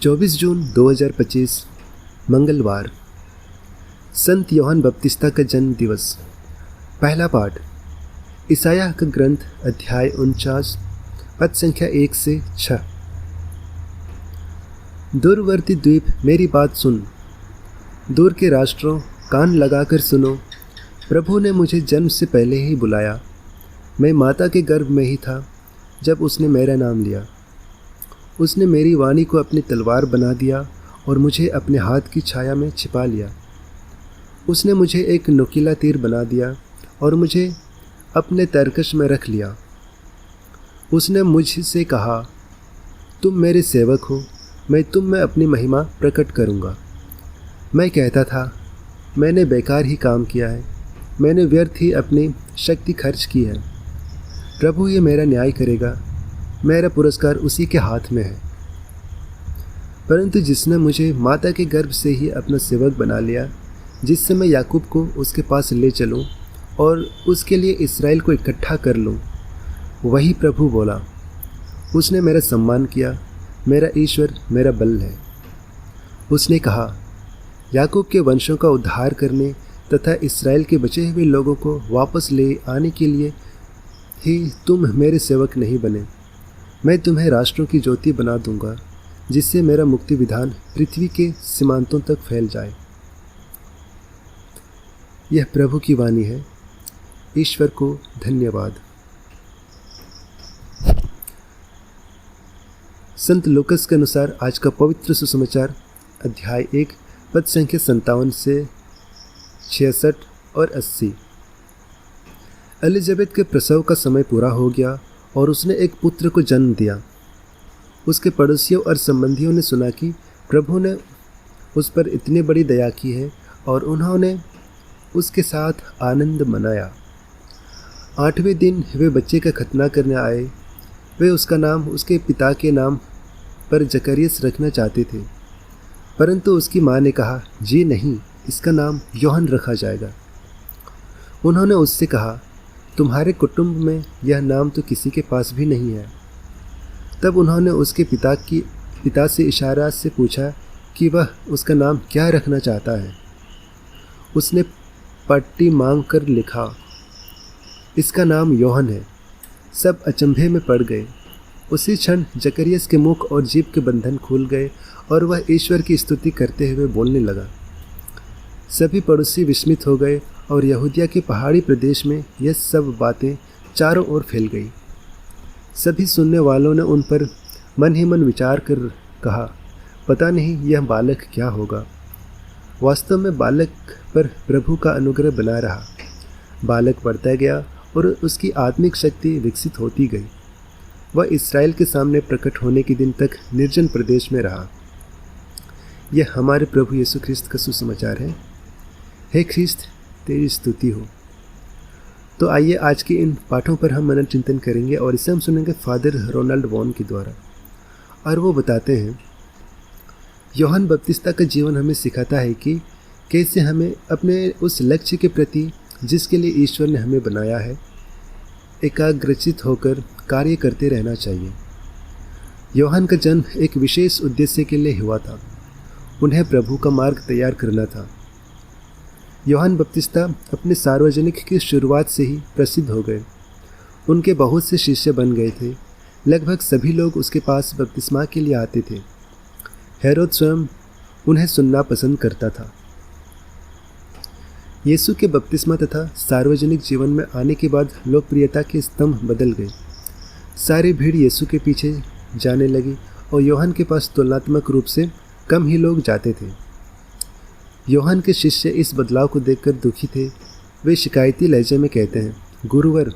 24 जून 2025 मंगलवार। संत योहन बपतिस्ता का जन्म दिवस। पहला पाठ ईसाया का ग्रंथ अध्याय 49 पद संख्या 1 से 6। दूरवर्ती द्वीप मेरी बात सुन, दूर के राष्ट्रों कान लगाकर सुनो। प्रभु ने मुझे जन्म से पहले ही बुलाया, मैं माता के गर्भ में ही था जब उसने मेरा नाम लिया। उसने मेरी वाणी को अपनी तलवार बना दिया और मुझे अपने हाथ की छाया में छिपा लिया। उसने मुझे एक नुकीला तीर बना दिया और मुझे अपने तरकश में रख लिया। उसने मुझसे कहा, तुम मेरे सेवक हो, मैं तुम में अपनी महिमा प्रकट करूँगा। मैं कहता था, मैंने बेकार ही काम किया है, मैंने व्यर्थ ही अपनी शक्ति खर्च की है। प्रभु ये मेरा न्याय करेगा, मेरा पुरस्कार उसी के हाथ में है। परंतु जिसने मुझे माता के गर्भ से ही अपना सेवक बना लिया, जिससे मैं याकूब को उसके पास ले चलूं और उसके लिए इस्राएल को इकट्ठा कर लूं, वही प्रभु बोला। उसने मेरा सम्मान किया, मेरा ईश्वर मेरा बल है। उसने कहा, याकूब के वंशों का उद्धार करने तथा इस्राएल के बचे हुए लोगों को वापस ले आने के लिए ही तुम मेरे सेवक नहीं बने। मैं तुम्हें राष्ट्रों की ज्योति बना दूंगा, जिससे मेरा मुक्ति विधान पृथ्वी के सीमांतों तक फैल जाए। यह प्रभु की वाणी है। ईश्वर को धन्यवाद। संत लूकस के अनुसार आज का पवित्र सुसमाचार अध्याय 1 पद संख्या 57 से 66 और 80। एलिजाबेथ के प्रसव का समय पूरा हो गया और उसने एक पुत्र को जन्म दिया। उसके पड़ोसियों और संबंधियों ने सुना कि प्रभु ने उस पर इतनी बड़ी दया की है और उन्होंने उसके साथ आनंद मनाया। 8वें दिन वे बच्चे का खतना करने आए। वे उसका नाम उसके पिता के नाम पर जकरियस रखना चाहते थे, परंतु उसकी माँ ने कहा, जी नहीं, इसका नाम योहन रखा जाएगा। उन्होंने उससे कहा, तुम्हारे कुटुंब में यह नाम तो किसी के पास भी नहीं है। तब उन्होंने उसके पिता से इशारा से पूछा कि वह उसका नाम क्या रखना चाहता है। उसने पट्टी मांग कर लिखा, इसका नाम योहन है। सब अचंभे में पड़ गए। उसी क्षण जकरियस के मुख और जीभ के बंधन खुल गए और वह ईश्वर की स्तुति करते हुए बोलने लगा। सभी पड़ोसी विस्मित हो गए और यहूदिया के पहाड़ी प्रदेश में यह सब बातें चारों ओर फैल गई। सभी सुनने वालों ने उन पर मन ही मन विचार कर कहा, पता नहीं यह बालक क्या होगा। वास्तव में बालक पर प्रभु का अनुग्रह बना रहा। बालक बढ़ता गया और उसकी आत्मिक शक्ति विकसित होती गई। वह इस्राएल के सामने प्रकट होने के दिन तक निर्जन प्रदेश में रहा। यह हमारे प्रभु यीशु ख्रिस्त का सुसमाचार है। हे ख्रिस्त, तेरी स्तुति हो। तो आइए आज के इन पाठों पर हम मनन चिंतन करेंगे और इसे हम सुनेंगे फादर रोनाल्ड वॉन के द्वारा। और वो बताते हैं, योहन बपतिस्ता का जीवन हमें सिखाता है कि कैसे हमें अपने उस लक्ष्य के प्रति जिसके लिए ईश्वर ने हमें बनाया है, एकाग्रचित होकर कार्य करते रहना चाहिए। योहन का जन्म एक विशेष उद्देश्य के लिए हुआ था। उन्हें प्रभु का मार्ग तैयार करना था। योहन बपतिस्ता अपने सार्वजनिक की शुरुआत से ही प्रसिद्ध हो गए। उनके बहुत से शिष्य बन गए थे। लगभग सभी लोग उसके पास बपतिस्मा के लिए आते थे। हेरोद स्वयं उन्हें सुनना पसंद करता था। यीशु के बपतिस्मा तथा सार्वजनिक जीवन में आने के बाद लोकप्रियता के स्तंभ बदल गए। सारी भीड़ यीशु के पीछे जाने लगी और योहन के पास तुलनात्मक रूप से कम ही लोग जाते थे। योहन के शिष्य इस बदलाव को देखकर दुखी थे। वे शिकायती लहजे में कहते हैं, गुरुवर,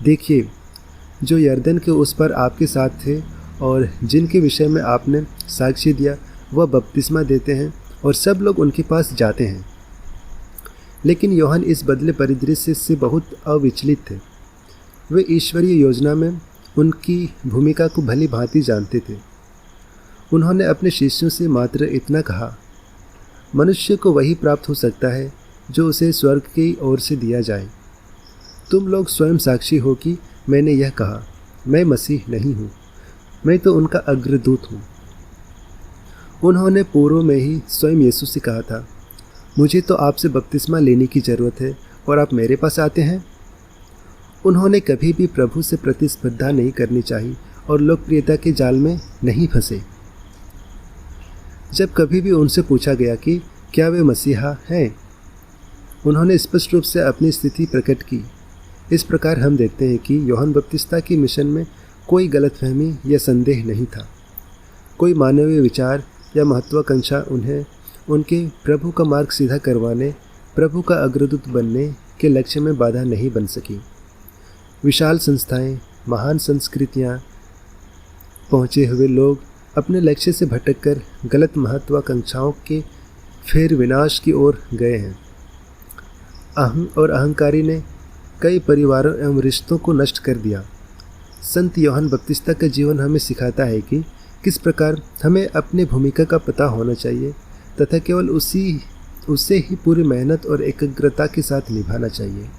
देखिए, जो यर्दन के उस पर आपके साथ थे और जिनके विषय में आपने साक्ष्य दिया, वह बपतिस्मा देते हैं और सब लोग उनके पास जाते हैं। लेकिन योहन इस बदले परिदृश्य से बहुत अविचलित थे। वे ईश्वरीय योजना में उनकी भूमिका को भली भांति जानते थे। उन्होंने अपने शिष्यों से मात्र इतना कहा, मनुष्य को वही प्राप्त हो सकता है जो उसे स्वर्ग की ओर से दिया जाए। तुम लोग स्वयं साक्षी हो कि मैंने यह कहा, मैं मसीह नहीं हूँ, मैं तो उनका अग्रदूत हूँ। उन्होंने पूर्व में ही स्वयं यीशु से कहा था, मुझे तो आपसे बपतिस्मा लेने की ज़रूरत है और आप मेरे पास आते हैं। उन्होंने कभी भी प्रभु से प्रतिस्पर्धा नहीं करनी चाहिए और लोकप्रियता के जाल में नहीं फंसे। जब कभी भी उनसे पूछा गया कि क्या वे मसीहा हैं, उन्होंने स्पष्ट रूप से अपनी स्थिति प्रकट की। इस प्रकार हम देखते हैं कि यूहन्ना बपतिस्ता की मिशन में कोई गलतफहमी या संदेह नहीं था। कोई मानवीय विचार या महत्वाकांक्षा उन्हें उनके प्रभु का मार्ग सीधा करवाने, प्रभु का अग्रदूत बनने के लक्ष्य में बाधा नहीं बन सकी। विशाल संस्थाएं, महान संस्कृतियां, पहुँचे हुए लोग अपने लक्ष्य से भटककर गलत महत्वाकांक्षाओं के फिर विनाश की ओर गए हैं। अहम और अहंकारी ने कई परिवारों एवं रिश्तों को नष्ट कर दिया। संत यूहन्ना बपतिस्ता का जीवन हमें सिखाता है कि किस प्रकार हमें अपनी भूमिका का पता होना चाहिए तथा केवल उसे ही पूरी मेहनत और एकाग्रता के साथ निभाना चाहिए।